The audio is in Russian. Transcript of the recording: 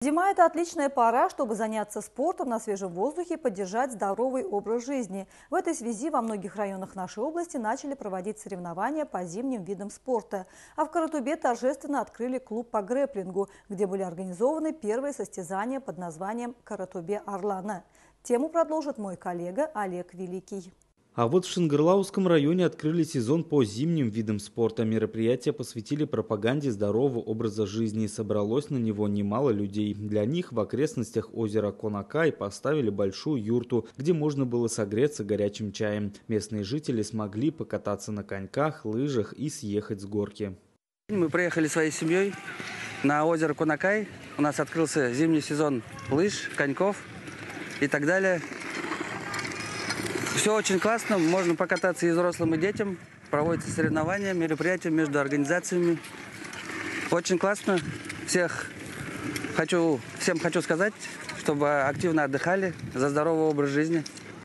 Зима – это отличная пора, чтобы заняться спортом на свежем воздухе и поддержать здоровый образ жизни. В этой связи во многих районах нашей области начали проводить соревнования по зимним видам спорта. А в Каратубе торжественно открыли клуб по грэпплингу, где были организованы первые состязания под названием «Каратубе Орлана». Тему продолжит мой коллега Олег Великий. А вот в Шингырлауском районе открыли сезон по зимним видам спорта. Мероприятия посвятили пропаганде здорового образа жизни. Собралось на него немало людей. Для них в окрестностях озера Конакай поставили большую юрту, где можно было согреться горячим чаем. Местные жители смогли покататься на коньках, лыжах и съехать с горки. Мы приехали своей семьей на озеро Конакай. У нас открылся зимний сезон лыж, коньков и так далее. Все очень классно, можно покататься и взрослым, и детям. Проводятся соревнования, мероприятия между организациями. Очень классно. Всем хочу сказать, чтобы активно отдыхали за здоровый образ жизни.